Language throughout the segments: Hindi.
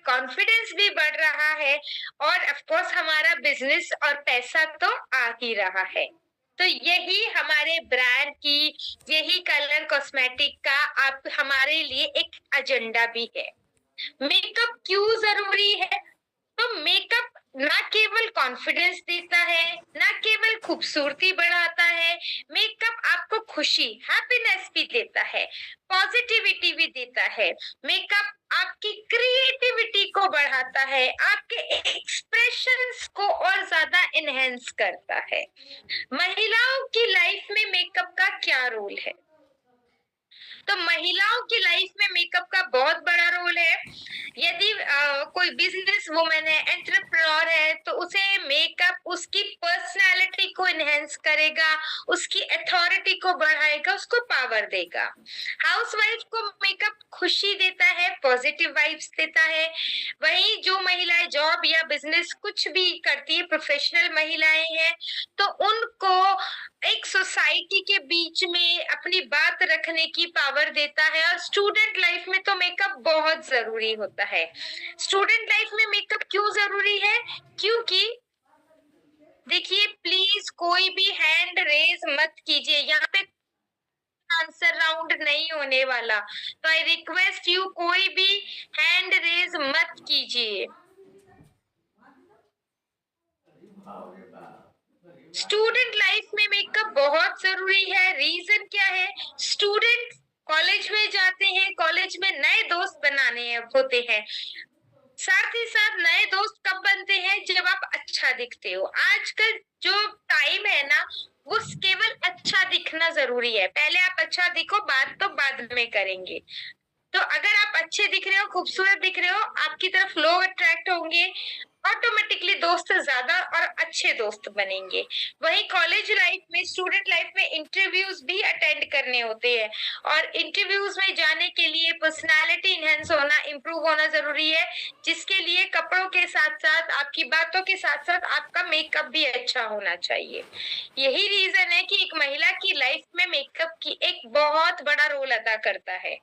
कॉन्फिडेंस भी बढ़ रहा है और ऑफ कोर्स हमारा बिजनेस और पैसा तो आ ही रहा है। तो यही हमारे ब्रांड की, यही कलर कॉस्मेटिक का आप हमारे लिए एक एजेंडा भी है। मेकअप क्यों जरूरी है? तो मेकअप ना केवल कॉन्फिडेंस देता है, ना केवल खूबसूरती बढ़ाता है, मेकअप आपको खुशी, हैप्पीनेस भी देता है, पॉजिटिविटी भी देता है। मेकअप आपकी क्रिएटिविटी को बढ़ाता है, आपके एक्सप्रेशंस को और ज्यादा एनहेंस करता है। महिलाओं की लाइफ में मेकअप का क्या रोल है? तो महिलाओं की लाइफ में मेकअप का बहुत बड़ा रोल है। यदि कोई बिजनेस वुमन है, एंटरप्रेन्योर है, तो उसे मेकअप उसकी पर्सनालिटी को इनहेंस करेगा, उसकी अथॉरिटी को बढ़ाएगा, उसको पावर देगा। हाउसवाइफ को मेकअप खुशी देता है, पॉजिटिव वाइब्स देता है। वहीं जो महिलाएं जॉब या बिजनेस कुछ भी करती है, प्रोफेशनल महिलाएं हैं, तो उनको एक सोसाइटी के बीच में अपनी बात रखने की पावर देता है। और स्टूडेंट लाइफ में तो मेकअप बहुत जरूरी होता है। स्टूडेंट लाइफ में मेकअप क्यों जरूरी है? क्योंकि देखिए, प्लीज कोई भी हैंड रेज मत कीजिए, यहाँ पे आंसर राउंड नहीं होने वाला। तो आई रिक्वेस्ट यू, कोई भी हैंड रेज मत कीजिए। स्टूडेंट लाइफ में मेकअप बहुत जरूरी है। रीजन क्या है? स्टूडेंट कॉलेज में जाते हैं, कॉलेज में नए दोस्त बनाने होते हैं। साथ ही साथ नए दोस्त कब बनते हैं? जब आप अच्छा दिखते हो। आजकल जो टाइम है ना, वो केवल अच्छा दिखना जरूरी है। पहले आप अच्छा दिखो, बात तो बाद में करेंगे। तो अगर आप अच्छे दिख रहे हो, खूबसूरत दिख रहे हो, आपकी तरफ लोग अट्रैक्ट होंगे, ऑटोमेटिकली दोस्त ज्यादा और अच्छे दोस्त बनेंगे। वहीं कॉलेज लाइफ में, स्टूडेंट लाइफ में इंटरव्यूज भी अटेंड करने होते हैं, और इंटरव्यूज में जाने के लिए पर्सनालिटी इनहेंस होना, इम्प्रूव होना जरूरी है, जिसके लिए कपड़ों के साथ साथ, आपकी बातों के साथ साथ आपका मेकअप भी अच्छा होना चाहिए। यही रीजन है कि एक महिला की लाइफ में मेकअप की एक बहुत बड़ा रोल अदा करता है।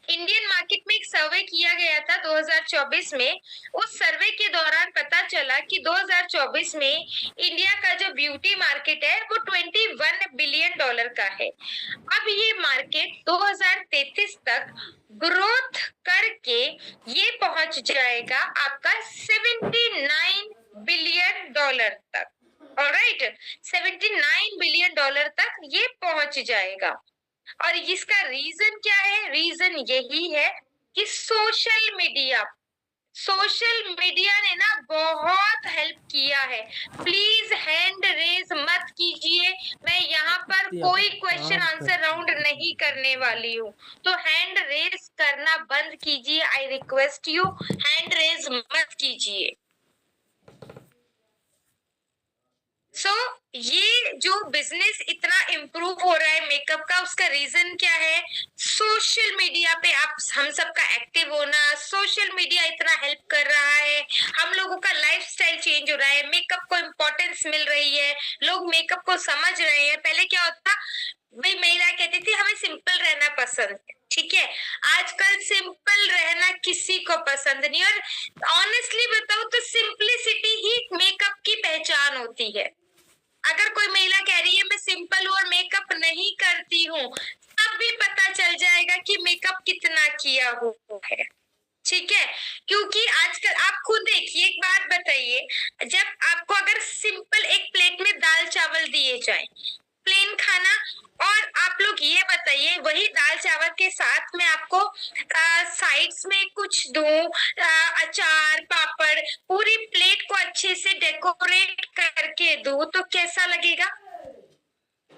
इंडियन मार्केट में एक सर्वे किया गया था 2024 में। उस सर्वे के दौरान पता चला कि 2024 में इंडिया का जो ब्यूटी मार्केट है वो $21 बिलियन का है। अब ये मार्केट 2033 तक ग्रोथ करके ये पहुंच जाएगा आपका $79 बिलियन तक। ऑलराइट, $79 बिलियन तक ये पहुंच जाएगा। और इसका रीजन क्या है? रीजन यही है कि सोशल मीडिया ने ना बहुत हेल्प किया है। प्लीज हैंड रेज मत कीजिए, मैं यहाँ पर कोई क्वेश्चन आंसर राउंड नहीं करने वाली हूँ। तो हैंड रेज करना बंद कीजिए, I request you, hand raise मत कीजिए। ये जो बिजनेस इतना इम्प्रूव हो रहा है मेकअप का, उसका रीजन क्या है? सोशल मीडिया पे आप हम सबका एक्टिव होना। सोशल मीडिया इतना हेल्प कर रहा है, हम लोगों का लाइफस्टाइल चेंज हो रहा है, मेकअप को इम्पोर्टेंस मिल रही है, लोग मेकअप को समझ रहे हैं। पहले क्या होता, भाई महिला कहती थी हमें सिंपल रहना पसंद है, ठीक है। आजकल सिंपल रहना किसी को पसंद नहीं, और ऑनेस्टली बताओ तो सिंपलिसिटी ही मेकअप की पहचान होती है। अगर कोई महिला कह रही है मैं सिंपल हूँ और मेकअप नहीं करती हूँ, तब भी पता चल जाएगा कि मेकअप कितना किया हुआ है, ठीक है। क्योंकि आजकल आप खुद देखिए, एक बात बताइए, जब आपको अगर सिंपल एक प्लेट में दाल चावल दिए जाए, प्लेन खाना, और आप लोग ये बताइए वही दाल चावल के साथ में आपको साइड्स में कुछ दूं, अचार, पापड़, पूरी प्लेट को अच्छे से डेकोरेट करके दूं, तो कैसा लगेगा?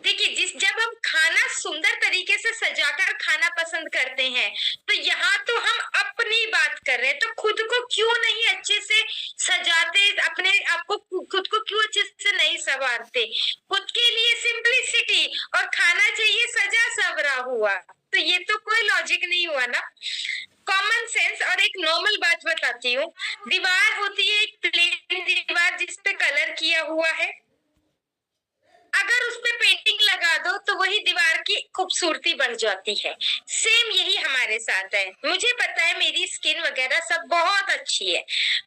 देखिए, जब हम खाना सुंदर तरीके से सजाकर खाना पसंद करते हैं, तो यहाँ तो हम अपनी बात कर रहे हैं, तो खुद को क्यों नहीं अच्छे से सजाते, अपने आपको खुद को क्यों अच्छे से नहीं संवारते? खुद के लिए सिंपलिसिटी, और खाना चाहिए सजा सवरा हुआ, तो ये तो कोई लॉजिक नहीं हुआ ना। Common sense. और एक नॉर्मल बात बताती हूँ, दीवार होती है एक प्लेन दीवार जिसपे कलर किया हुआ है, अगर उस पे पेंटिंग लगा दो तो वही दीवार की खूबसूरती बढ़ जाती है। सेम यही हमारे साथ है। मुझे पता है मेरी स्किन वगैरह सब बहुत अच्छी है,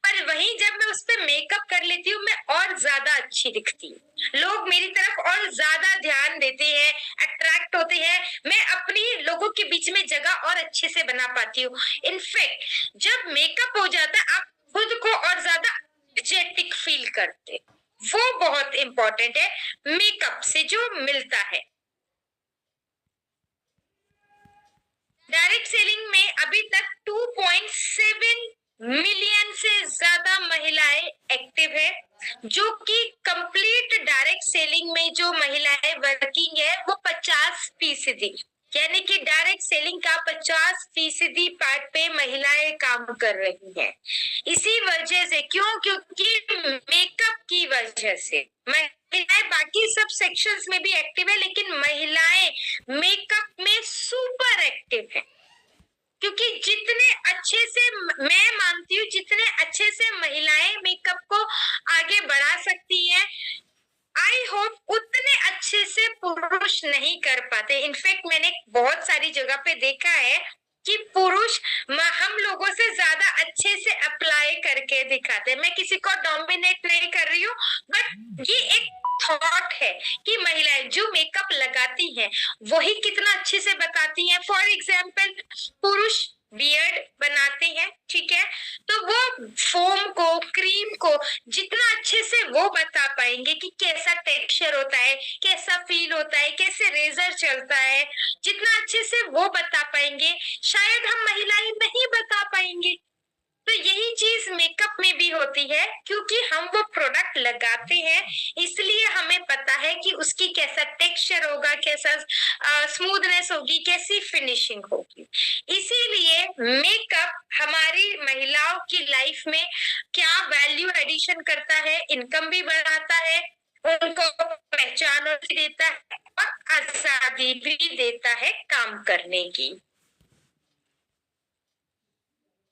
पर वहीं जब मैं उस पर मेकअप कर लेती हूँ मैं और ज्यादा अच्छी दिखती हूँ। लोग मेरी तरफ और ज्यादा ध्यान देते हैं, अट्रैक्ट होते हैं, मैं अपनी लोगों के बीच में जगह और अच्छे से बना पाती हूँ। इनफैक्ट जब मेकअप हो जाता है आप खुद को और ज्यादा एनर्जेटिक फील करते, वो बहुत इंपॉर्टेंट है मेकअप से जो मिलता है। डायरेक्ट सेलिंग में अभी तक 2.7 मिलियन से ज्यादा महिलाएं एक्टिव है, जो कि कंप्लीट डायरेक्ट सेलिंग में जो महिलाएं वर्किंग है वो 50%, यानी कि डायरेक्ट सेलिंग का 50% पार्ट पे महिलाएं काम कर रही हैं। इसी वजह से, क्यों? क्योंकि मेकअप की वजह से महिलाएं बाकी सब सेक्शंस में भी एक्टिव है, लेकिन महिलाएं मेकअप में सुपर एक्टिव है। क्योंकि जितने अच्छे से, मैं मानती हूँ जितने अच्छे से महिलाएं मेकअप को आगे बढ़ा सकती हैं, आई होप उतने अच्छे से पुरुष नहीं कर पाते। इनफैक्ट मैंने बहुत सारी जगह पे देखा है कि पुरुष हम लोगों से ज्यादा अच्छे से अप्लाई करके दिखाते हैं। मैं किसी को डोमिनेट नहीं कर रही हूँ, बट ये एक थॉट है कि महिलाएं जो मेकअप लगाती हैं वही कितना अच्छे से बताती हैं। फॉर एग्जाम्पल पुरुष बियर्ड बनाते हैं, ठीक है, तो वो फोम को, क्रीम को जितना अच्छे से वो बता पाएंगे कि कैसा टेक्सचर होता है, कैसा फील होता है, कैसे रेजर चलता है, जितना अच्छे से वो बता पाएंगे शायद हम महिलाएं नहीं बता पाएंगे। तो यही चीज मेकअप में भी होती है, क्योंकि हम वो प्रोडक्ट लगाते हैं इसलिए हमें पता है कि उसकी कैसा टेक्सचर होगा, कैसा स्मूथनेस होगी, कैसी फिनिशिंग होगी। इसीलिए मेकअप हमारी महिलाओं की लाइफ में क्या वैल्यू एडिशन करता है, इनकम भी बढ़ाता है, उनको पहचान भी देता है और आजादी भी देता है काम करने की।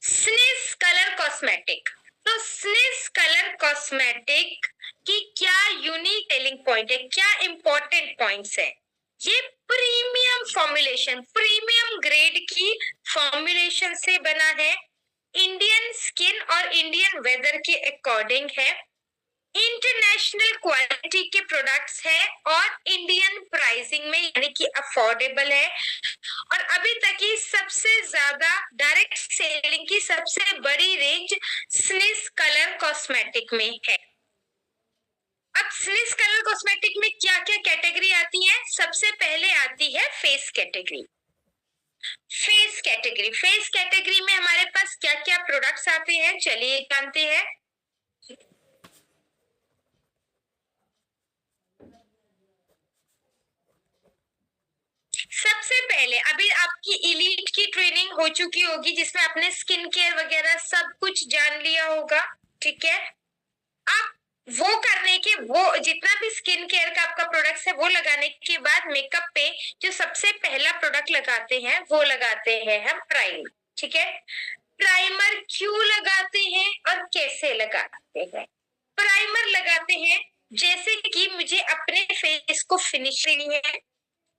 स्निज कलर कॉस्मेटिक, तो स्निज कलर कॉस्मेटिक की क्या यूनिक सेलिंग पॉइंट है, क्या इंपॉर्टेंट पॉइंट्स है? ये प्रीमियम फॉर्मुलेशन, प्रीमियम ग्रेड की फॉर्मुलेशन से बना है, इंडियन स्किन और इंडियन वेदर के अकॉर्डिंग है, इंटरनेशनल क्वालिटी के प्रोडक्ट्स है और इंडियन प्राइसिंग में यानी कि अफोर्डेबल है, और अभी तक की सबसे ज्यादा डायरेक्ट सेलिंग की सबसे बड़ी रेंज स्निज कलर कॉस्मेटिक में है। अब स्निज कलर कॉस्मेटिक में क्या क्या कैटेगरी आती है? सबसे पहले आती है face category. Face category, face category में हमारे पास क्या क्या प्रोडक्ट्स आते हैं चलिए जानते हैं। सबसे पहले अभी आपकी इलीट की ट्रेनिंग हो चुकी होगी जिसमें आपने स्किन केयर वगैरह सब कुछ जान लिया होगा, ठीक है। आप वो करने के, वो जितना भी स्किन केयर का आपका प्रोडक्ट्स है वो लगाने के बाद मेकअप पे जो सबसे पहला प्रोडक्ट लगाते हैं वो लगाते हैं हम प्राइमर, ठीक है। प्राइमर क्यों लगाते हैं और कैसे लगाते हैं? प्राइमर लगाते हैं जैसे कि मुझे अपने फेस को फिनिश करनी है,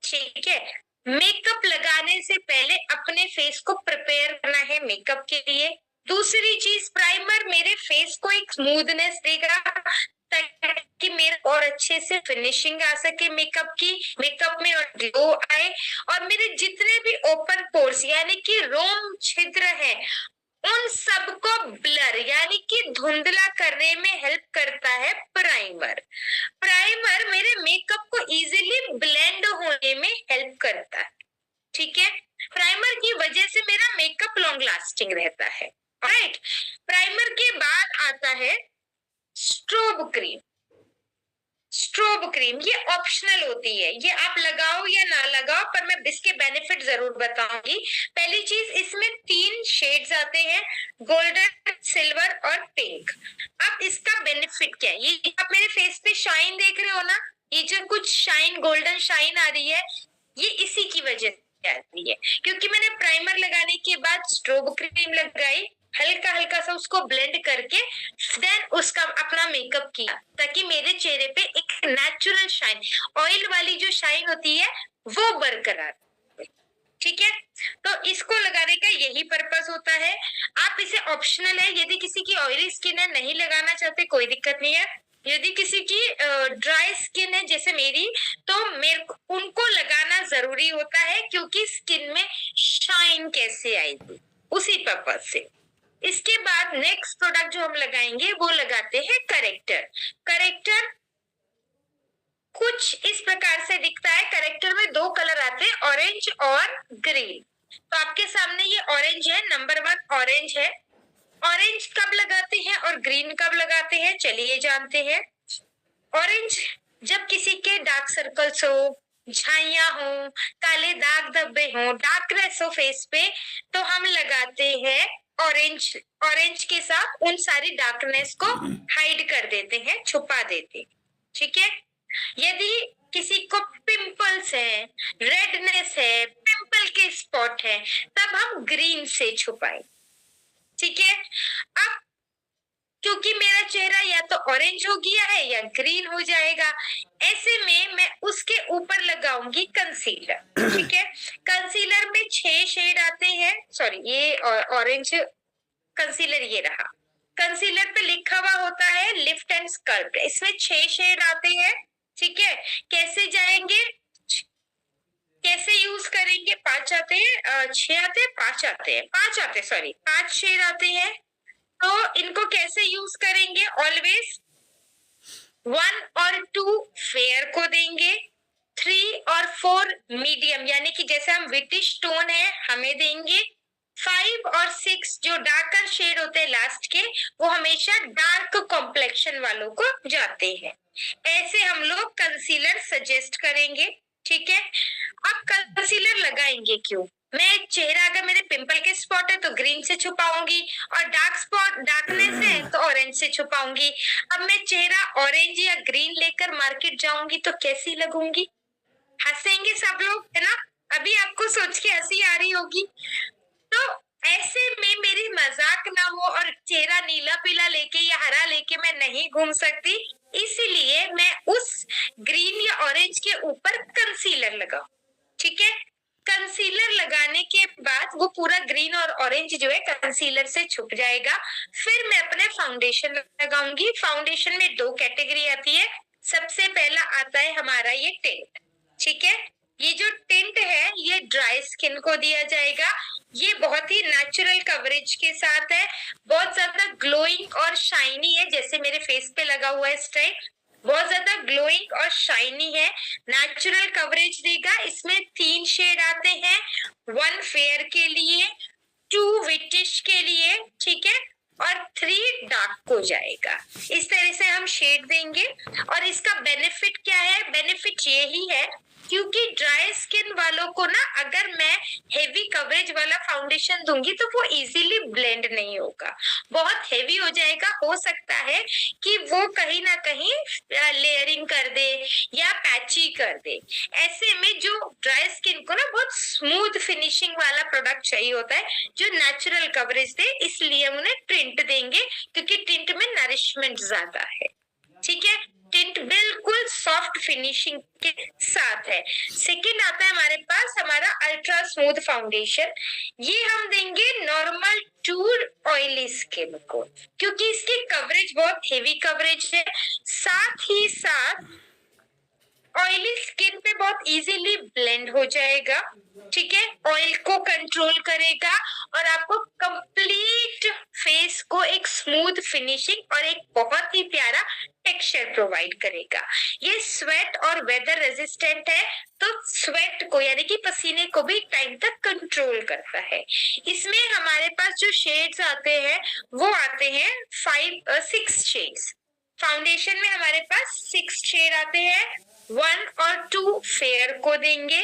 ठीक है, मेकअप लगाने से पहले अपने फेस को प्रिपेयर करना है मेकअप के लिए। दूसरी चीज, प्राइमर मेरे फेस को एक स्मूथनेस देगा ताकि मेरे और अच्छे से फिनिशिंग आ सके मेकअप की, मेकअप में और ग्लो आए, और मेरे जितने भी ओपन पोर्स यानी कि रोम छिद्र है उन सबको ब्लर यानी कि धुंधला करने में हेल्प करता है प्राइमर। प्राइमर मेरे मेकअप को इजीली ब्लेंड होने में हेल्प करता है, ठीक है। प्राइमर की वजह से मेरा मेकअप लॉन्ग लास्टिंग रहता है, राइट। प्राइमर के बाद आता है स्ट्रोब क्रीम। स्ट्रोब क्रीम ये ऑप्शनल होती है, ये आप लगाओ या ना लगाओ, पर मैं इसके बेनिफिट जरूर बताऊंगी। पहली चीज, इसमें 3 शेड्स आते हैं, गोल्डन, सिल्वर और पिंक। अब इसका बेनिफिट क्या है? ये आप मेरे फेस पे शाइन देख रहे हो ना, ये जो कुछ शाइन, गोल्डन शाइन आ रही है, ये इसी की वजह से आती है क्योंकि मैंने प्राइमर लगाने के बाद स्ट्रोब क्रीम लगाई, हल्का हल्का सा उसको ब्लेंड करके देन उसका अपना मेकअप किया, ताकि मेरे चेहरे पे एक नेचुरल शाइन, ऑयल वाली जो शाइन होती है वो बरकरार। ठीक है, तो इसको लगाने का यही पर्पस होता है। आप इसे ऑप्शनल है, यदि किसी की ऑयली स्किन है नहीं लगाना चाहते कोई दिक्कत नहीं है। यदि किसी की ड्राई स्किन है जैसे मेरी, तो उनको लगाना जरूरी होता है, क्योंकि स्किन में शाइन कैसे आएगी उसी पर्पज से। इसके बाद नेक्स्ट प्रोडक्ट जो हम लगाएंगे वो लगाते हैं करेक्टर। करेक्टर कुछ इस प्रकार से दिखता है। करेक्टर में दो कलर आते हैं, ऑरेंज और ग्रीन। तो आपके सामने ये ऑरेंज है, नंबर 1 ऑरेंज है। ऑरेंज कब लगाते हैं और ग्रीन कब लगाते हैं, चलिए जानते हैं। ऑरेंज जब किसी के डार्क सर्कल्स हो, झाइयां हो, काले दाग धब्बे हो, डार्कनेस हो फेस पे, तो हम लगाते हैं ऑरेंज। ऑरेंज के साथ उन सारी डार्कनेस को हाइड कर देते हैं, छुपा देते हैं। ठीक है, यदि किसी को पिंपल्स है, रेडनेस है, पिंपल के स्पॉट है, तब हम ग्रीन से छुपाएं। ठीक है, अब क्योंकि मेरा चेहरा या तो ऑरेंज हो गया है या ग्रीन हो जाएगा, ऐसे में मैं उसके ऊपर लगाऊंगी कंसीलर। ठीक है, कंसीलर में 6 शेड आते हैं। सॉरी, ये ऑरेंज कंसीलर ये रहा। कंसीलर पे लिखा हुआ होता है लिफ्ट एंड स्कल्प्ट, इसमें 6 शेड आते हैं। ठीक है, कैसे जाएंगे, कैसे यूज करेंगे, 5 आते हैं, 6 आते हैं, 5 आते हैं, 5 आते, सॉरी 5 शेड आते हैं। तो इनको कैसे यूज करेंगे, ऑलवेज 1 और 2 फेयर को देंगे, 3 और 4 मीडियम, यानी कि जैसे हम विटिश टोन है हमें देंगे। 5 और 6 जो डार्कर शेड होते हैं लास्ट के, वो हमेशा डार्क कॉम्प्लेक्शन वालों को जाते हैं। ऐसे हम लोग कंसीलर सजेस्ट करेंगे। ठीक है, अब कंसीलर लगाएंगे क्यों, मैं चेहरा अगर मेरे पिंपल के स्पॉट है तो ग्रीन से छुपाऊंगी, और डार्क स्पॉट डार्कनेस है तो ऑरेंज से छुपाऊंगी। अब मैं चेहरा ऑरेंज या ग्रीन लेकर मार्केट जाऊंगी तो कैसी लगूंगी, हंसेंगे सब लोग, है ना। अभी आपको सोच के हंसी आ रही होगी। तो ऐसे में मेरी मजाक ना हो और चेहरा नीला पीला लेके या हरा लेके मैं नहीं घूम सकती, इसीलिए मैं उस ग्रीन या ऑरेंज के ऊपर कंसीलर लगाऊं। ठीक है, कंसीलर लगाने के बाद वो पूरा ग्रीन और ऑरेंज जो है कंसीलर से छुप जाएगा। फिर मैं अपने फाउंडेशन लगाऊंगी। फाउंडेशन में 2 कैटेगरी आती है। सबसे पहला आता है हमारा ये टिंट। ठीक है, ये जो टिंट है ये ड्राई स्किन को दिया जाएगा। ये बहुत ही नेचुरल कवरेज के साथ है, बहुत ज्यादा ग्लोइंग और शाइनी है, जैसे मेरे फेस पे लगा हुआ है इस टाइप, बहुत ज्यादा ग्लोइंग और शाइनी है, नेचुरल कवरेज देगा। इसमें 3 शेड आते हैं, 1 फेयर के लिए, 2 विटिश के लिए, ठीक है, और 3 डार्क को जाएगा। इस तरह से हम शेड देंगे। और इसका बेनिफिट क्या है, बेनिफिट यही है क्योंकि ड्राई स्किन वालों को ना अगर मैं हेवी कवरेज वाला फाउंडेशन दूंगी तो वो इजीली ब्लेंड नहीं होगा, बहुत हेवी हो जाएगा। हो सकता है कि वो कहीं ना कहीं लेयरिंग कर दे या पैची कर दे। ऐसे में जो ड्राई स्किन को ना बहुत स्मूथ फिनिशिंग वाला प्रोडक्ट चाहिए होता है जो नेचुरल कवरेज दे, इसलिए हम उन्हें टिंट देंगे, क्योंकि टिंट में नरिशमेंट ज्यादा है। ठीक है, टिंट बिल्कुल सॉफ्ट फिनिशिंग के साथ है। सेकंड आता है हमारे पास हमारा अल्ट्रा स्मूथ फाउंडेशन। ये हम देंगे नॉर्मल टू ऑयली स्किन को, क्योंकि इसकी कवरेज बहुत हेवी कवरेज है, साथ ही साथ ऑयली स्किन पे बहुत इजीली ब्लेंड हो जाएगा। ठीक है, ऑयल को कंट्रोल करेगा और आपको कंप्लीट फेस को एक स्मूथ फिनिशिंग और एक बहुत ही प्यारा टेक्सचर प्रोवाइड करेगा। ये स्वेट और वेदर रेजिस्टेंट है, तो स्वेट को यानी कि पसीने को भी टाइम तक कंट्रोल करता है। इसमें हमारे पास जो शेड्स आते हैं वो आते हैं 6 शेड्स। फाउंडेशन में हमारे पास 6 शेड आते हैं, 1 और 2 फेयर को देंगे,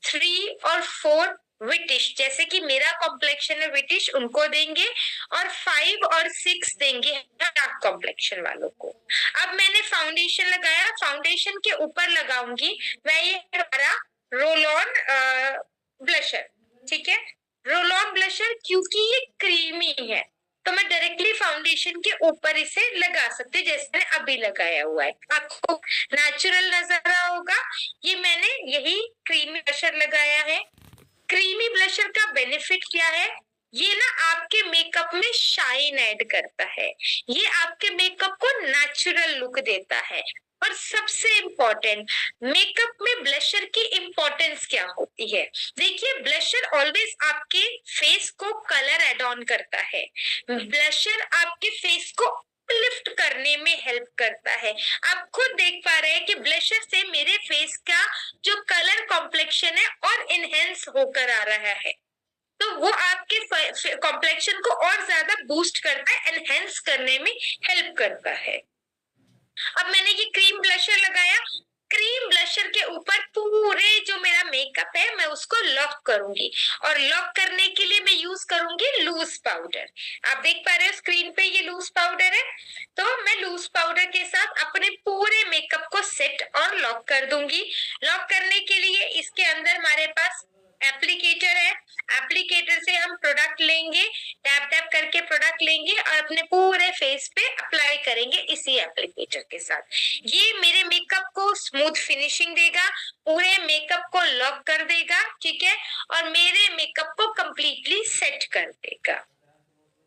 3 और 4 विटिश, जैसे कि मेरा कॉम्प्लेक्शन है विटिश, उनको देंगे, और 5 और 6 देंगे डार्क कॉम्प्लेक्शन वालों को। अब मैंने फाउंडेशन लगाया, फाउंडेशन के ऊपर लगाऊंगी मैं ये हमारा रोल ऑन ब्लशर। ठीक है, रोल ऑन ब्लशर क्योंकि ये क्रीमी है, तो मैं डायरेक्टली फाउंडेशन के ऊपर इसे लगा सकती हूँ, जैसे मैंने अभी लगाया हुआ है। आपको नेचुरल नजर आ रहा होगा। ये मैंने यही क्रीमी ब्लशर लगाया है। क्रीमी ब्लशर का बेनिफिट क्या है? ये ना आपके मेकअप में शाइन ऐड करता है, ये आपके मेकअप को नेचुरल लुक देता है। और सबसे इम्पोर्टेंट, मेकअप में ब्लशर की इम्पोर्टेंस क्या होती है? देखिए, ब्लशर ऑलवेज आपके फेस को कलर एड ऑन करता है। ब्लशर आपके फेस को लिफ्ट करने में हेल्प करता है। आप खुद देख पा रहे हैं कि ब्लशर से मेरे फेस का जो कलर कॉम्प्लेक्शन है और इनहेंस होकर आ रहा है, तो वो आपके कॉम्प्लेक्शन को और ज्यादा बूस्ट करता है, एनहेंस करने में हेल्प करता है। अब मैंने ये क्रीम ब्लशर लगाया, क्रीम ब्लशर के ऊपर पूरे जो मेरा मेकअप है मैं उसको लॉक करूंगी, और लॉक करने के लिए मैं यूज करूंगी लूज पाउडर। आप देख पा रहे हो स्क्रीन पे ये लूज पाउडर है, तो मैं लूज पाउडर के साथ अपने पूरे मेकअप को सेट और लॉक कर दूंगी। लॉक करने के लिए इसके अंदर हमारे पास एप्लीकेटर है, एप्लीकेटर से हम प्रोडक्ट लेंगे, टैप टैप करके प्रोडक्ट लेंगे और अपने पूरे फेस पे अप्लाई करेंगे इसी एप्लीकेटर के साथ। ये मेरे मेकअप को स्मूथ फिनिशिंग देगा, पूरे मेकअप को लॉक कर देगा, ठीक है, और मेरे मेकअप को कंप्लीटली सेट कर देगा।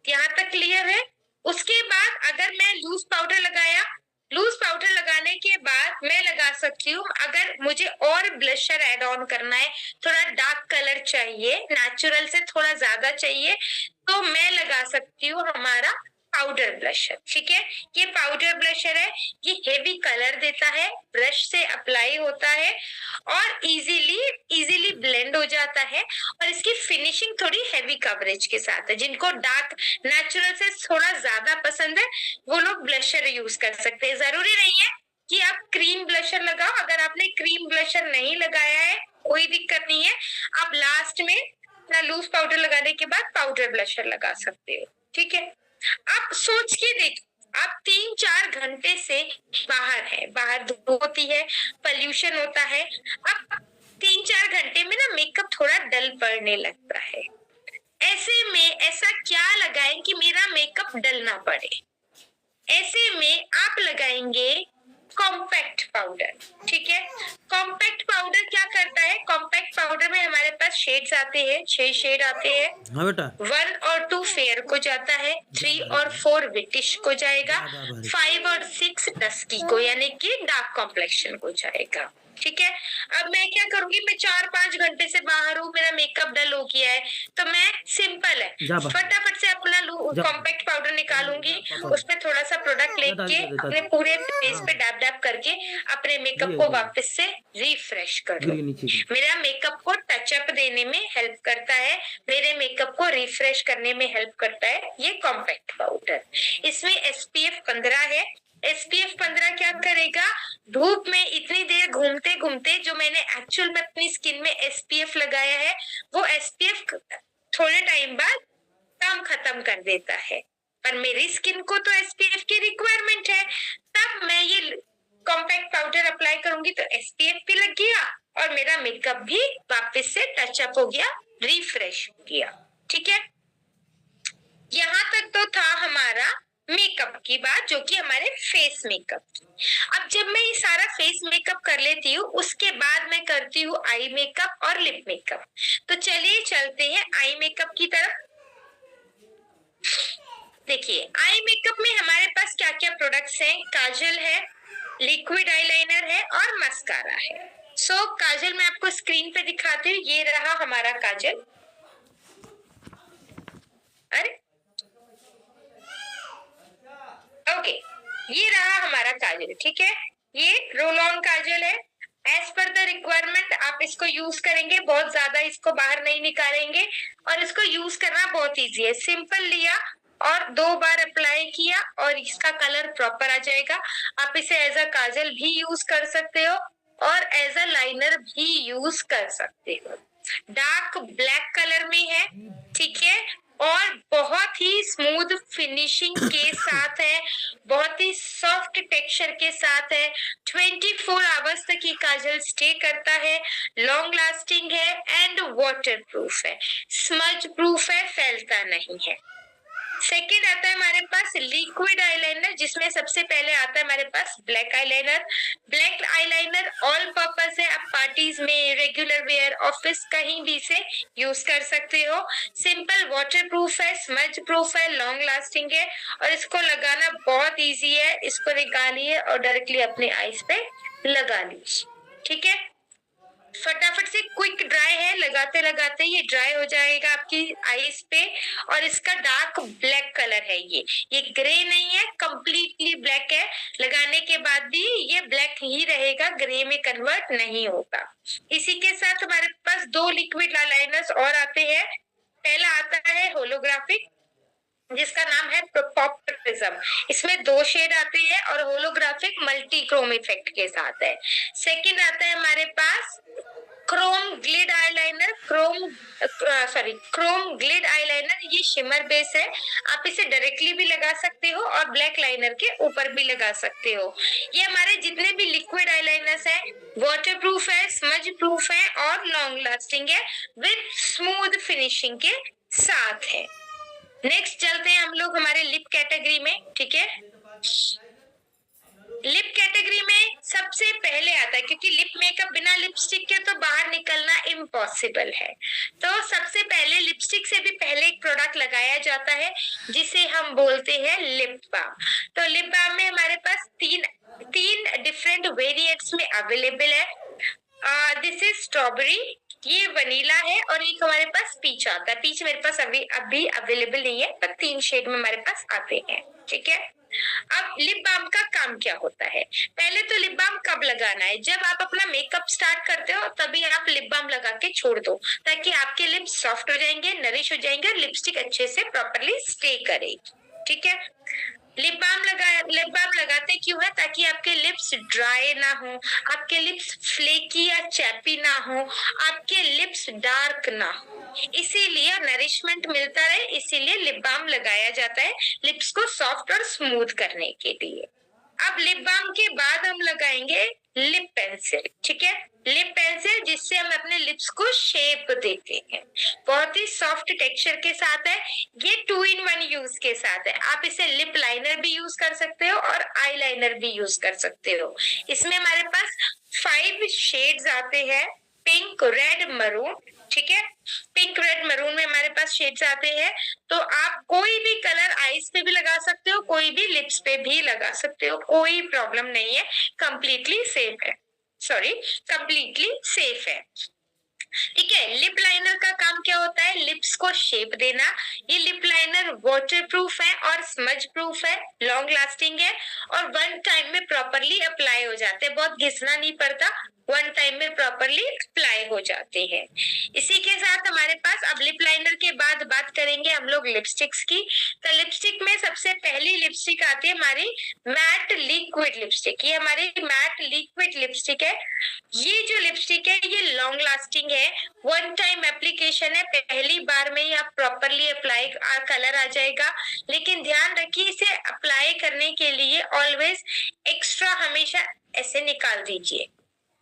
यहाँ तक क्लियर है? उसके बाद अगर मैं लूज पाउडर लगाया, लूज पाउडर लगाने के बाद मैं लगा सकती हूँ, अगर मुझे और ब्लशर ऐड ऑन करना है, थोड़ा डार्क कलर चाहिए, नेचुरल से थोड़ा ज्यादा चाहिए, तो मैं लगा सकती हूँ हमारा पाउडर ब्लशर। ठीक है, ये पाउडर ब्लशर है, ये हेवी कलर देता है, ब्रश से अप्लाई होता है और इजीली ब्लेंड हो जाता है, और इसकी फिनिशिंग थोड़ी हेवी कवरेज के साथ है। जिनको डार्क नेचुरल से थोड़ा ज्यादा पसंद है वो लोग ब्लशर यूज कर सकते हैं। जरूरी नहीं है कि आप क्रीम ब्लशर लगाओ, अगर आपने क्रीम ब्लशर नहीं लगाया है कोई दिक्कत नहीं है, आप लास्ट में लूज पाउडर लगाने के बाद पाउडर ब्लशर लगा सकते हो। ठीक है, आप सोच के देखिए, आप 3-4 घंटे से बाहर है, बाहर धूप होती है, पॉल्यूशन होता है, अब 3-4 घंटे में ना मेकअप थोड़ा डल पड़ने लगता है। ऐसे में ऐसा क्या लगाएं कि मेरा मेकअप डल ना पड़े? ऐसे में आप लगाएंगे कॉम्पैक्ट पाउडर। ठीक है, कॉम्पैक्ट पाउडर क्या करता है? कॉम्पैक्ट पाउडर में हमारे पास शेड्स आते हैं, 6 शेड आते हैं। हाँ बेटा। 1 और 2 फेयर को जाता है, 3 और 4 ब्रिटिश को जाएगा, 5 और 6 डस्की को यानी कि डार्क कॉम्प्लेक्शन को जाएगा। ठीक है, अब मैं क्या करूंगी, मैं 4-5 घंटे से बाहर हूँ, मेरा मेकअप डल हो गया है, तो मैं सिंपल है फटाफट से अपना कॉम्पैक्ट पाउडर निकालूंगी, उसमें थोड़ा सा प्रोडक्ट लेके अपने पूरे फेस पे डैब डैब करके अपने मेकअप को वापस से रिफ्रेश कर लो। मेरा मेकअप को टचअप देने में हेल्प करता है, मेरे मेकअप को रिफ्रेश करने में हेल्प करता है ये कॉम्पैक्ट पाउडर। इसमें SPF 15 है। SPF 15 क्या करेगा? धूप में इतनी देर घूमते घूमते जो मैंने एक्चुअल में अपनी स्किन में SPF लगाया है, वो SPF थोड़े टाइम बाद काम खत्म कर देता है, पर मेरी स्किन को तो SPF की रिक्वायरमेंट है। तब मैं ये कॉम्पैक्ट पाउडर अप्लाई करूंगी तो SPF भी लग गया और मेरा मेकअप भी वापस से टचअप हो गया, रिफ्रेश हो गया। ठीक है, यहाँ तक तो था हमारा मेकअप की बात, जो कि हमारे फेस मेकअप की। अब जब मैं ये सारा फेस मेकअप कर लेती हूँ, उसके बाद मैं करती हूँ आई मेकअप और लिप मेकअप। तो चलिए चलते हैं आई मेकअप की तरफ। देखिए, आई मेकअप में हमारे पास क्या क्या प्रोडक्ट्स हैं? काजल है, लिक्विड आईलाइनर है और मस्कारा है। सो काजल मैं आपको स्क्रीन पे दिखाती हूँ, ये रहा हमारा काजल। अरे ओके, ये रहा हमारा काजल। ठीक है, ये रोल ऑन काजल है। एज पर द रिक्वायरमेंट आप इसको यूज करेंगे, बहुत ज्यादा इसको बाहर नहीं निकालेंगे, और इसको यूज करना बहुत इजी है। सिंपल लिया और 2 बार अप्लाई किया और इसका कलर प्रॉपर आ जाएगा। आप इसे एज अ काजल भी यूज कर सकते हो और एज अ लाइनर भी यूज कर सकते हो। डार्क ब्लैक कलर में है, ठीक है, और बहुत ही स्मूथ फिनिशिंग के साथ है, बहुत ही सॉफ्ट टेक्सचर के साथ है। 24 आवर्स तक ये काजल स्टे करता है, लॉन्ग लास्टिंग है एंड वाटर प्रूफ है, स्मज प्रूफ है, फैलता नहीं है। सेकेंड आता है हमारे पास लिक्विड आईलाइनर, जिसमें सबसे पहले आता है हमारे पास black eyeliner. Black eyeliner all purpose है, आप पार्टीज में, रेगुलर वेयर, ऑफिस कहीं भी से यूज कर सकते हो। सिंपल वाटर प्रूफ है, स्मज प्रूफ है, लॉन्ग लास्टिंग है और इसको लगाना बहुत इजी है। इसको निकालिए और डायरेक्टली अपने आईज पे लगा लीजिए, ठीक है। फटाफट से क्विक ड्राई है, लगाते लगाते ये ड्राई हो जाएगा आपकी आईज पे। और इसका डार्क ब्लैक कलर है, ये ग्रे नहीं है, कंप्लीटली ब्लैक है। लगाने के बाद भी ये ब्लैक ही रहेगा, ग्रे में कन्वर्ट नहीं होगा। इसी के साथ हमारे पास दो लिक्विड आईलाइनर्स और आते हैं। पहला आता है होलोग्राफिक, जिसका नाम है पॉप प्रिज्म। इसमें दो शेड आते हैं और होलोग्राफिक मल्टी क्रोम इफेक्ट के साथ है। सेकंड आता है हमारे पास क्रोम ग्लिड आईलाइनर, क्रोम ग्लिड आईलाइनर। ये शिमर बेस है, आप इसे डायरेक्टली भी लगा सकते हो और ब्लैक लाइनर के ऊपर भी लगा सकते हो। ये हमारे जितने भी लिक्विड आईलाइनर्स है वाटर प्रूफ है, स्मज प्रूफ है और लॉन्ग लास्टिंग है विद स्मूथ फिनिशिंग के साथ है। नेक्स्ट चलते हैं हम लोग हमारे लिप कैटेगरी में, ठीक है। लिप कैटेगरी में सबसे पहले आता है, क्योंकि लिप मेकअप बिना लिपस्टिक के तो बाहर निकलना इम्पॉसिबल है। तो सबसे पहले लिपस्टिक से भी पहले एक प्रोडक्ट लगाया जाता है जिसे हम बोलते हैं लिप बाम। तो लिप बाम में हमारे पास तीन डिफरेंट वेरिएंट्स में अवेलेबल है। दिस इज स्ट्रॉबेरी, ये वनीला है और एक हमारे पास पीच आता है। पीच मेरे पास अभी अवेलेबल नहीं है, पर 3 शेड में हमारे पास आते हैं, ठीक है। अब लिप बाम का काम क्या होता है? पहले तो लिप बाम कब लगाना है? जब आप अपना मेकअप स्टार्ट करते हो तभी आप लिप बाम लगा के छोड़ दो, ताकि आपके लिप्स सॉफ्ट हो जाएंगे, नरिश हो जाएंगे और लिपस्टिक अच्छे से प्रॉपरली स्टे करेगी, ठीक है। लिप बाम लगाते क्यों है? ताकि आपके लिप्स ड्राई ना हो, आपके लिप्स फ्लेकी या चैपी ना हो, आपके लिप्स डार्क ना हो, इसीलिए नरिशमेंट मिलता रहे, इसीलिए लिप बाम लगाया जाता है, लिप्स को सॉफ्ट और स्मूथ करने के लिए। अब लिप बाम के बाद हम लगाएंगे लिप पेंसिल, ठीक है। लिप पेंसिल जिससे हम अपने लिप्स को शेप देते हैं, बहुत ही सॉफ्ट टेक्सचर के साथ है। ये 2 in 1 यूज के साथ है, आप इसे लिप लाइनर भी यूज कर सकते हो और आई लाइनर भी यूज कर सकते हो। इसमें हमारे पास 5 शेड्स आते हैं, पिंक, रेड, मरून, ठीक है। पिंक, रेड, मरून में हमारे पास शेड्स आते हैं। तो आप कोई भी कलर आईज पे भी लगा सकते हो, कोई भी लिप्स पे भी लगा सकते हो, कोई प्रॉब्लम नहीं है, कंप्लीटली सेफ है, कंप्लीटली सेफ है, ठीक है। लिप लाइनर का काम क्या होता है? लिप्स को शेप देना। ये लिप लाइनर वाटर प्रूफ है और स्मज प्रूफ है, लॉन्ग लास्टिंग है और 1 टाइम में प्रॉपरली अप्लाई हो जाते हैं, बहुत घिसना नहीं पड़ता, 1 टाइम में प्रॉपरली अप्लाई हो जाते हैं। इसी के साथ हमारे पास अब लिप लाइनर के बाद बात करेंगे हम लोग लिपस्टिक्स की। तो लिपस्टिक में सबसे पहली लिपस्टिक आती है हमारी मैट लिक्विड लिपस्टिक। ये हमारी मैट लिक्विड लिपस्टिक है। ये जो लिपस्टिक है ये लॉन्ग लास्टिंग है, 1 टाइम एप्लीकेशन है, पहली बार में ही आप प्रॉपरली अप्लाई कलर आ जाएगा। लेकिन ध्यान रखिए, इसे अप्लाई करने के लिए ऑलवेज एक्स्ट्रा हमेशा ऐसे निकाल दीजिए,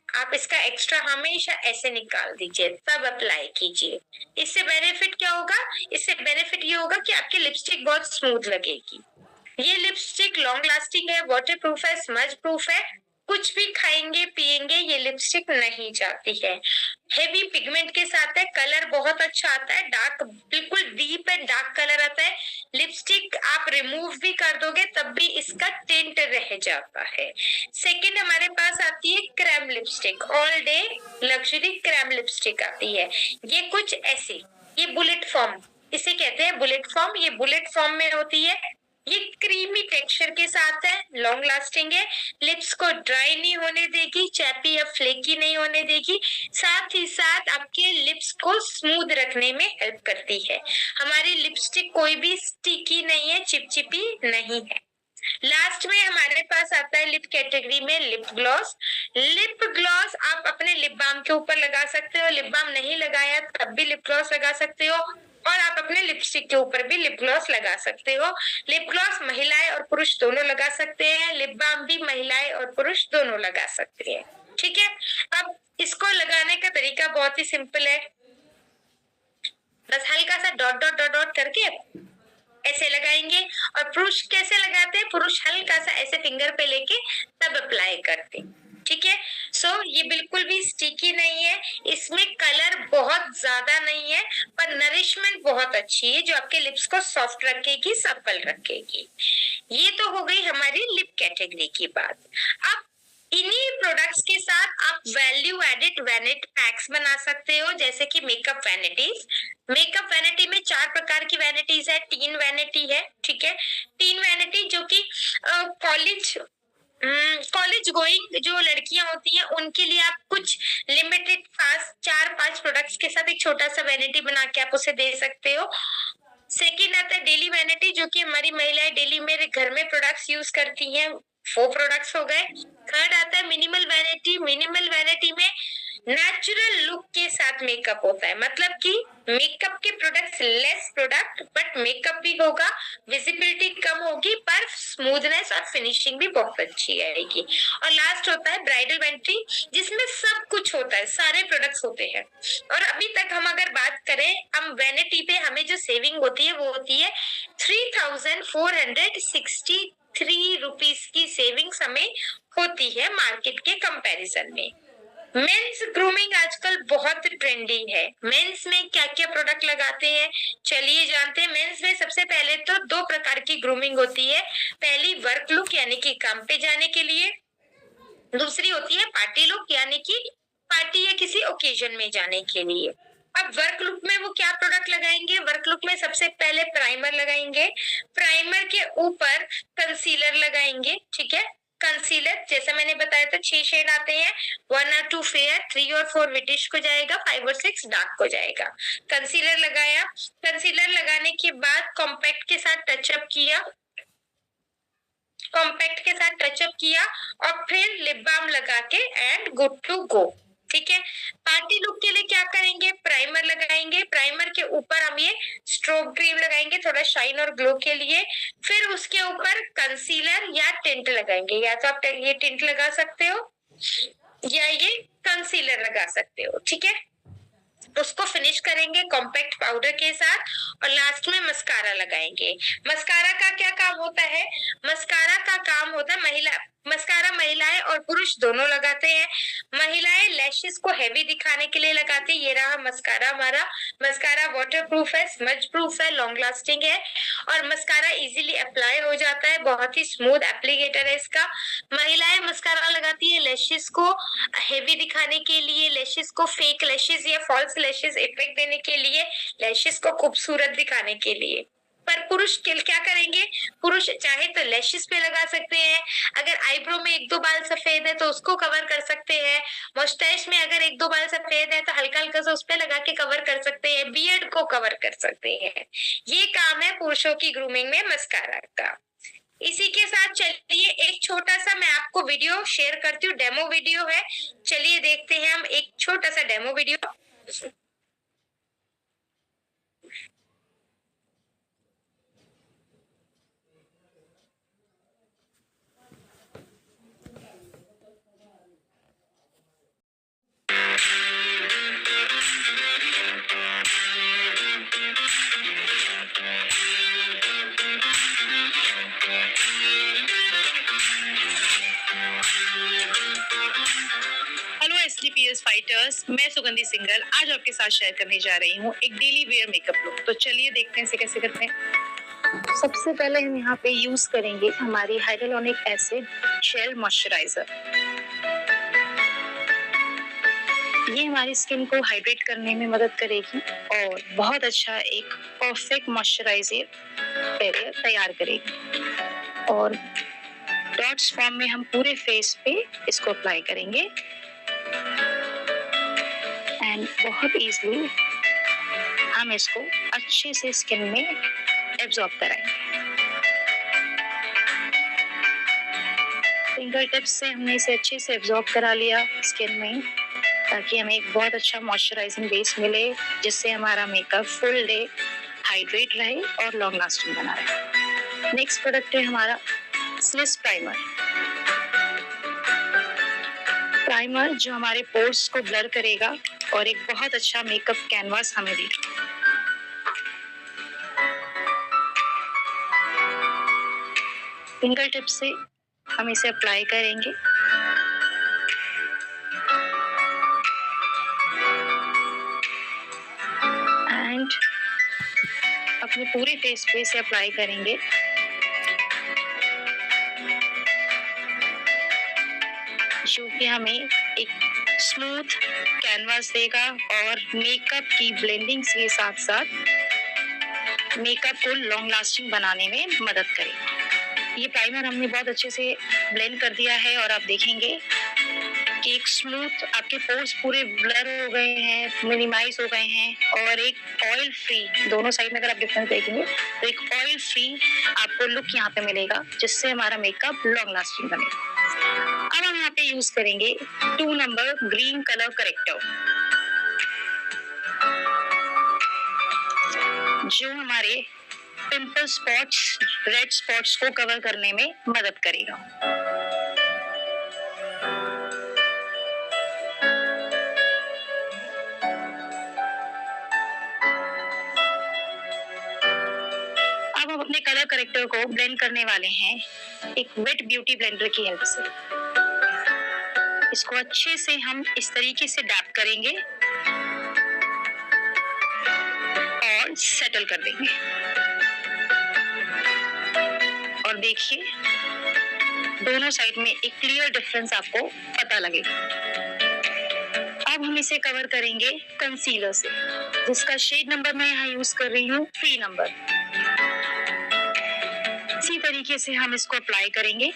आप इसका एक्स्ट्रा हमेशा ऐसे निकाल दीजिए तब अप्लाई कीजिए। इससे बेनिफिट क्या होगा? इससे बेनिफिट ये होगा कि आपकी लिपस्टिक बहुत स्मूथ लगेगी। ये लिपस्टिक लॉन्ग लास्टिंग है, वाटर प्रूफ है, स्मज प्रूफ है, कुछ भी खाएंगे पिएंगे ये लिपस्टिक नहीं जाती है। हेवी पिगमेंट के साथ है, कलर बहुत अच्छा आता है, डार्क, बिल्कुल डीप एंड डार्क कलर आता है। लिपस्टिक आप रिमूव भी कर दोगे तब भी इसका टिंट रह जाता है। सेकंड हमारे पास आती है creme lipstick, all day luxury creme lipstick आती है। ये कुछ ऐसी, ये बुलेट फॉर्म, इसे कहते हैं बुलेट फॉर्म, ये बुलेट फॉर्म में होती है। ये क्रीमी टेक्सचर के साथ है, लॉन्ग लास्टिंग है, लिप्स को ड्राई नहीं होने देगी, चैपी या फ्लेकी नहीं होने देगी, साथ ही साथ आपके लिप्स को स्मूथ रखने में हेल्प करती है। हमारी लिपस्टिक कोई भी स्टिकी नहीं है, चिपचिपी नहीं है। लास्ट में हमारे पास आता है लिप कैटेगरी में लिप ग्लॉस। लिप ग्लॉस आप अपने लिप बाम के ऊपर लगा सकते हो, लिप बाम नहीं लगाया तब भी लिप ग्लॉस लगा सकते हो और आप अपने लिपस्टिक के ऊपर भी लिप ग्लॉस लगा सकते हो। लिप ग्लॉस महिलाएं और पुरुष दोनों लगा सकते हैं, लिप बाम भी महिलाएं और पुरुष दोनों लगा सकते हैं, ठीक है। अब इसको लगाने का तरीका बहुत ही सिंपल है, बस हल्का सा डॉट डॉट डॉट डॉट करके ऐसे लगाएंगे। और पुरुष कैसे लगाते हैं, पुरुष हल्का सा ऐसे फिंगर पे लेके तब अप्लाई करते हैं, ठीक है। सो ये बिल्कुल भी स्टिकी नहीं है, इसमें कलर बहुत ज्यादा नहीं है, पर नरिशमेंट बहुत अच्छी है जो आपके लिप्स को सॉफ्ट रखेगी, सप्पल रखेगी। ये तो हो गई हमारी लिप कैटेगरी की बात। अब इन्हीं प्रोडक्ट्स के साथ आप वैल्यू एडिड वैनिटी पैक्स बना सकते हो, जैसे कि मेकअप वैनिटीज। मेकअप वैनिटी में 4 प्रकार की वैनिटीज है, टीन वैनिटी है, ठीक है। टीन वैनिटी जो कि कॉलेज गोइंग जो लड़कियां होती हैं उनके लिए आप कुछ लिमिटेड 4-5 प्रोडक्ट्स के साथ एक छोटा सा वैनिटी बना के आप उसे दे सकते हो। सेकेंड आता है डेली वैनिटी, जो कि हमारी महिलाएं डेली मेरे घर में प्रोडक्ट्स यूज करती हैं, 4 प्रोडक्ट्स हो गए। थर्ड आता है मिनिमल वैनिटी। मिनिमल वैनिटी में नेचुरल लुक के साथ मेकअप होता है, मतलब कि मेकअप के products, less product but makeup भी होगा, विजिबिलिटी कम होगी, पर स्मूथनेस और फिनिशिंग भी बहुत अच्छी आएगी। और लास्ट होता है ब्राइडल वैनिटी, जिसमें सब कुछ होता है, सारे प्रोडक्ट्स होते हैं। और अभी तक हम अगर बात करें, हम वैनिटी पे हमें जो सेविंग होती है वो होती है 3463 रुपीज की सेविंग्स हमें होती है मार्केट के कंपैरिजन में। मेंस ग्रूमिंग आजकल बहुत ट्रेंडी है। मेंस में क्या क्या प्रोडक्ट लगाते हैं, चलिए जानते हैं। मेंस में सबसे पहले तो 2 प्रकार की ग्रूमिंग होती है। पहली वर्क लुक यानी कि काम पे जाने के लिए, दूसरी होती है पार्टी लुक यानी कि पार्टी या किसी ओकेजन में जाने के लिए। अब वर्क लुक में वो क्या प्रोडक्ट लगाएंगे, वर्क लुक में सबसे पहले प्राइमर लगाएंगे, प्राइमर के ऊपर कंसीलर लगाएंगे, ठीक है। कंसीलर जैसा मैंने बताया था 6 शेड आते हैं, 1 और 2 फेयर, 3 और 4 विटिश को जाएगा, 5 और 6 डार्क को जाएगा। कंसीलर लगाया, कंसीलर लगाने के बाद कॉम्पैक्ट के साथ टचअप किया, कॉम्पैक्ट के साथ टचअप किया और फिर लिप बाम लगा के एंड गुड टू गो, ठीक है। पार्टी लुक के लिए क्या करेंगे, प्राइमर लगाएंगे, प्राइमर के ऊपर हम ये स्ट्रोब क्रीम लगाएंगे थोड़ा शाइन और ग्लो के लिए, फिर उसके ऊपर कंसीलर या टिंट लगाएंगे, या तो आप ये टिंट लगा सकते हो या ये कंसीलर लगा सकते हो, ठीक है। उसको फिनिश करेंगे कॉम्पैक्ट पाउडर के साथ और लास्ट में मस्कारा लगाएंगे। मस्कारा का क्या काम होता है, मस्कारा का काम होता है मस्कारा महिलाएं और पुरुष दोनों लगाते हैं। महिलाएं लैशेस को हेवी दिखाने के लिए लगाती है। ये रहा मस्कारा हमारा। मस्कारा वाटर प्रूफ है, स्मज प्रूफ है, लॉन्ग लास्टिंग है और मस्कारा इजीली अप्लाई हो जाता है, बहुत ही स्मूथ एप्लीकेटर है इसका। महिलाएं मस्कारा लगाती है लैशेस को हेवी दिखाने के लिए, लैशेस को फेक लैशेस या फॉल्स लैशेस इफेक्ट देने के लिए, लैशेस को खूबसूरत दिखाने के लिए। पर पुरुष क्या करेंगे, पुरुष चाहे तो लैशेस पे लगा सकते हैं, अगर आईब्रो में 1-2 बाल सफेद है तो उसको कवर कर सकते हैं, मुस्टैच में अगर 1-2 बाल सफेद है तो हल्का हल्का सा उस पे लगा के कवर कर सकते हैं, बियर्ड को कवर कर सकते हैं। ये काम है पुरुषों की ग्रूमिंग में मस्कारा का। इसी के साथ चलिए एक छोटा सा मैं आपको वीडियो शेयर करती हूँ, डेमो वीडियो है, चलिए देखते हैं हम एक छोटा सा डेमो वीडियो। एसडीपीएस फाइटर्स, मैं सुगंधी सिंगल आज आपके साथ शेयर करने जा रही हूँ एक डेली वेयर मेकअप लुक। तो चलिए देखते हैं इसे कैसे करते हैं। सबसे पहले हम यहाँ पे यूज करेंगे हमारी हाइड्रोलॉनिक एसिड जेल मॉइस्चराइजर। ये हमारी स्किन को हाइड्रेट करने में मदद करेगी और बहुत अच्छा एक परफेक्ट मॉइस्चराइजर बैरियर तैयार करेगी। और डॉट्स फॉर्म में हम पूरे फेस पे इसको अप्लाई करेंगे एंड बहुत इजीली हम इसको अच्छे से स्किन में एब्जॉर्ब कराएंगे। फिंगर टिप्स से हमने इसे अच्छे से एब्जॉर्ब करा लिया स्किन में, ताकि हमें एक बहुत अच्छा मॉइस्चराइजिंग बेस मिले, जिससे हमारा मेकअप फुल डे हाइड्रेट रहे और लॉन्ग लास्टिंग बना रहे। नेक्स्ट प्रोडक्ट है हमारा स्लिस प्राइमर। प्राइमर जो हमारे पोर्स को ब्लर करेगा और एक बहुत अच्छा मेकअप कैनवास हमें देगा। फिंगर टिप से हम इसे अप्लाई करेंगे। एंड अपने पूरे फेस पे इसे अप्लाई करेंगे। जो कि हमें एक स्मूथ कैनवास देगा और मेकअप की ब्लेंडिंग्स के साथ साथ मेकअप को लॉन्ग लास्टिंग बनाने में मदद करेगा। ये प्राइमर हमने बहुत अच्छे से ब्लेंड कर दिया है और आप देखेंगे कि एक स्मूथ, आपके पोर्स पूरे ब्लर हो गए हैं, मिनिमाइज हो गए हैं और एक ऑयल फ्री, दोनों साइड में अगर आप डिफरेंस देखेंगे तो एक ऑयल फ्री आपको लुक यहाँ पे मिलेगा, जिससे हमारा मेकअप लॉन्ग लास्टिंग बनेगा। अब हम यहाँ पे यूज करेंगे 2 नंबर ग्रीन कलर करेक्टर, जो हमारे पिंपल स्पॉट्स, रेड स्पॉट्स को कवर करने में मदद करेगा। अब हम अपने कलर करेक्टर को ब्लेंड करने वाले हैं एक वेट ब्यूटी ब्लेंडर की हेल्प से। इसको अच्छे से हम इस तरीके से डैप करेंगे और सेटल कर देंगे। और देखिए दोनों साइड में एक क्लियर डिफरेंस आपको पता लगेगा। अब हम इसे कवर करेंगे कंसीलर से, जिसका शेड नंबर मैं यहाँ यूज कर रही हूँ 3 नंबर। इसी तरीके से हम इसको अप्लाई करेंगे।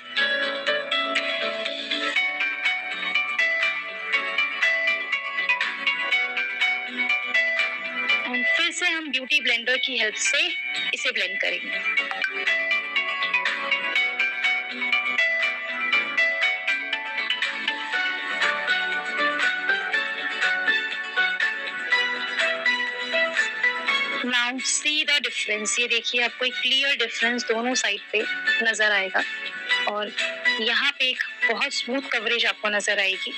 एंड फिर से हम ब्यूटी ब्लेंडर की हेल्प से इसे ब्लेंड करेंगे। Now see the difference. ये देखिए आपको एक क्लियर डिफरेंस दोनों साइड पे नजर आएगा और यहाँ पे एक बहुत स्मूथ कवरेज आपको नजर आएगी।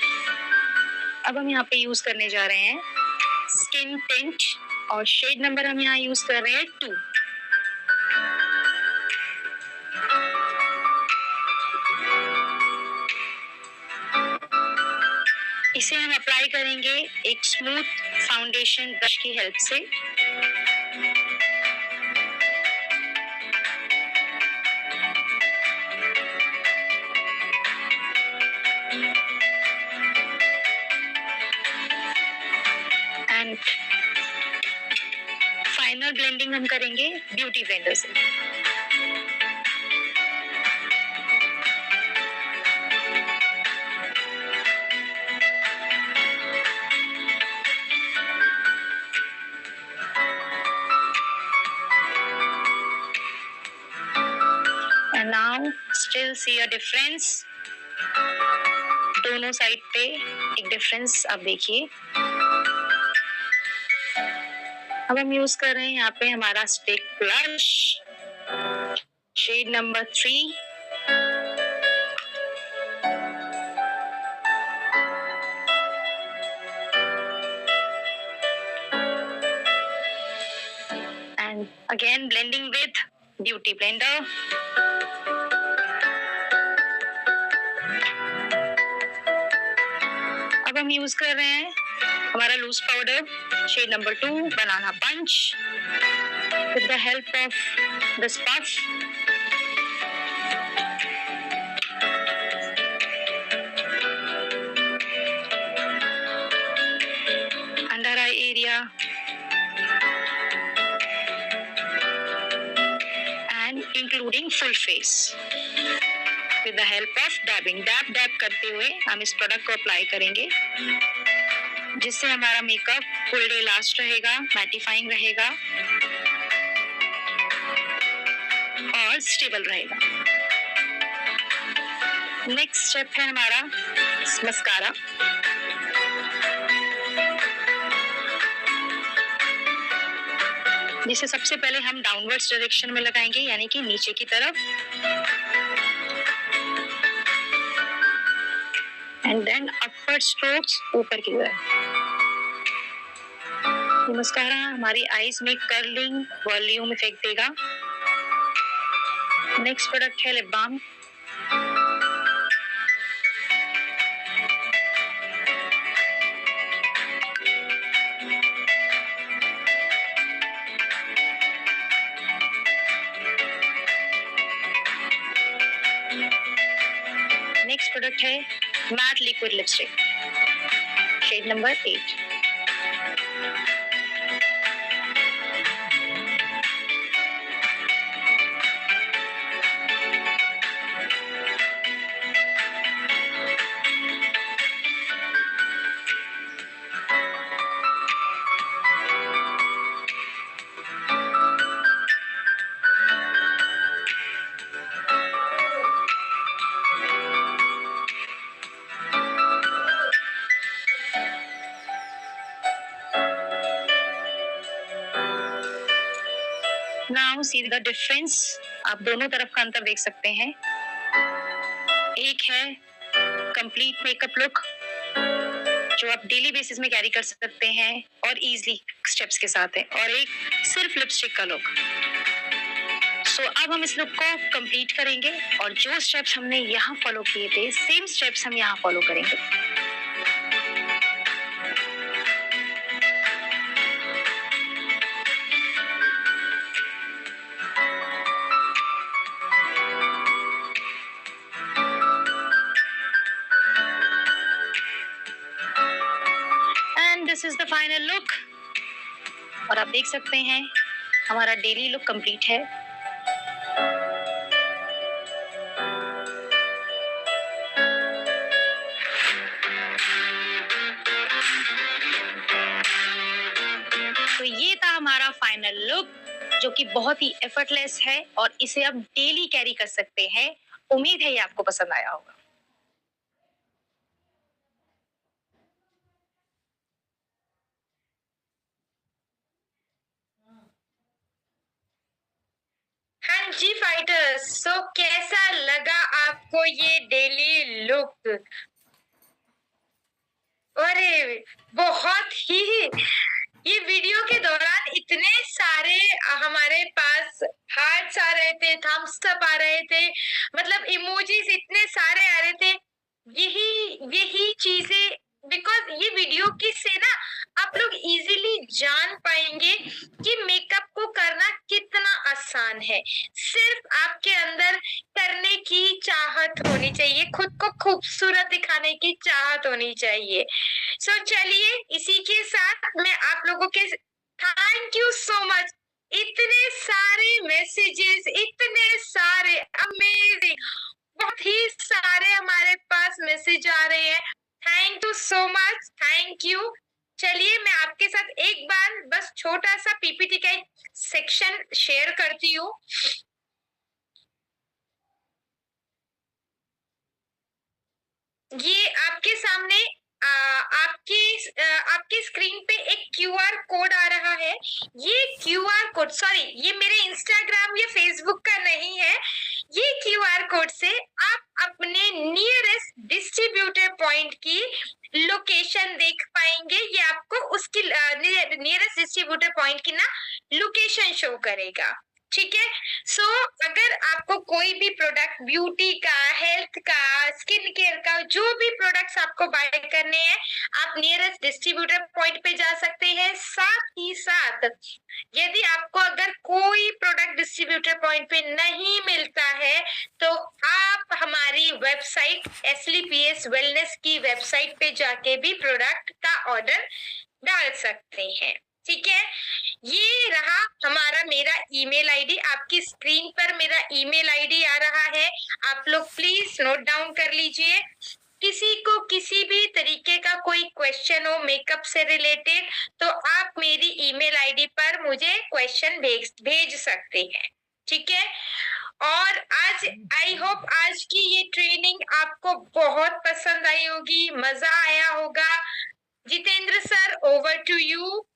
अब हम यहाँ पे यूज करने जा रहे हैं स्किन टिंट और शेड नंबर हम यहाँ यूज कर रहे हैं 2। इसे हम अप्लाई करेंगे एक स्मूथ फाउंडेशन ब्रश की हेल्प से। एंड फाइनल ब्लेंडिंग हम करेंगे ब्यूटी ब्लेंडर से। And now still see a difference। दोनों साइड पे एक डिफरेंस आप देखिए। अब हम यूज कर रहे हैं यहाँ पे हमारा stick blush shade number 3। And again blending with beauty blender. अब हम यूज कर रहे हैं हमारा loose powder shade number 2 banana punch with the help of this puff। Under eye area and including full face with the help of dabbing। Dab करते हुए हम इस प्रोडक्ट को अप्लाई करेंगे, जिससे हमारा मेकअप फुल डे लास्ट रहेगा, मैटिफाइंग रहेगा और स्टेबल रहेगा। नेक्स्ट स्टेप है हमारा मस्कारा। जिसे सबसे पहले हम डाउनवर्ड्स डायरेक्शन में लगाएंगे, यानी कि नीचे की तरफ, एंड देन अपवर्ड स्ट्रोक्स ऊपर की तरफ। ये मस्कारा हमारी आईज में कर्लिंग वॉल्यूम इफेक्ट देगा, नेक्स्ट प्रोडक्ट है लिप बाम। नेक्स्ट प्रोडक्ट है matte liquid lipstick, shade number 8। Now see the difference, आप दोनों तरफ का अंतर देख सकते हैं। एक है कंप्लीट मेकअप लुक जो आप डेली बेसिस में कैरी कर सकते हैं और इजीली स्टेप्स के साथ है, और एक सिर्फ लिपस्टिक का लुक। सो अब हम इस लुक को कंप्लीट करेंगे और जो स्टेप्स हमने यहाँ फॉलो किए थे सेम स्टेप्स हम यहाँ फॉलो करेंगे। This is the final look, और आप देख सकते हैं हमारा डेली लुक कंप्लीट है। तो ये था हमारा फाइनल लुक जो कि बहुत ही एफर्टलेस है और इसे आप डेली कैरी कर सकते हैं। उम्मीद है ये आपको पसंद आया होगा। हाँ जी फाइटर्स, सो कैसा लगा आपको ये डेली लुक? अरे बहुत ही, ये वीडियो के दौरान इतने सारे हमारे पास हार्ट्स आ रहे थे, थम्स अप आ रहे थे, मतलब इमोजीज इतने सारे आ रहे थे। यही चीजें, बिकॉज ये वीडियो की से ना आप लोग इजीली जान पाएंगे कि मेकअप को करना कितना आसान है। सिर्फ आपके अंदर करने की चाहत होनी चाहिए, खुद को खूबसूरत दिखाने की चाहत होनी चाहिए। सो चलिए इसी के साथ मैं आप लोगों के थैंक यू सो मच। इतने सारे मैसेजेस, इतने सारे अमेजिंग, बहुत ही सारे हमारे पास मैसेज आ रहे हैं। Thank you so much, thank you. चलिए मैं आपके साथ एक बार बस छोटा सा पीपीटी का एक सेक्शन शेयर करती हूँ। ये आपके सामने आपकी स्क्रीन पे एक क्यूआर कोड आ रहा है। ये क्यूआर कोड, सॉरी ये मेरे इंस्टाग्राम या फेसबुक का नहीं है। ये क्यूआर कोड से आप अपने नियरेस्ट डिस्ट्रीब्यूटर पॉइंट की लोकेशन देख पाएंगे। ये आपको उसकी नियरेस्ट डिस्ट्रीब्यूटर पॉइंट की ना लोकेशन शो करेगा। ठीक है। सो अगर आपको कोई भी प्रोडक्ट, ब्यूटी का, हेल्थ का, स्किन केयर का, जो भी प्रोडक्ट्स आपको बाय करने हैं, आप नियरेस्ट डिस्ट्रीब्यूटर पॉइंट पे जा सकते हैं। साथ ही साथ यदि आपको अगर कोई प्रोडक्ट डिस्ट्रीब्यूटर पॉइंट पे नहीं मिलता है तो आप हमारी वेबसाइट SLPS वेलनेस की वेबसाइट पे जाके भी प्रोडक्ट का ऑर्डर डाल सकते हैं। ठीक है। ये रहा हमारा मेरा ईमेल आईडी, आपकी स्क्रीन पर मेरा ईमेल आईडी आ रहा है। आप लोग प्लीज नोट डाउन कर लीजिए। किसी को किसी भी तरीके का कोई क्वेश्चन हो मेकअप से रिलेटेड तो आप मेरी ईमेल आईडी पर मुझे क्वेश्चन भेज सकते हैं। ठीक है। और आज आई होप आज की ये ट्रेनिंग आपको बहुत पसंद आई होगी, मजा आया होगा। Jitendra sir, over to you.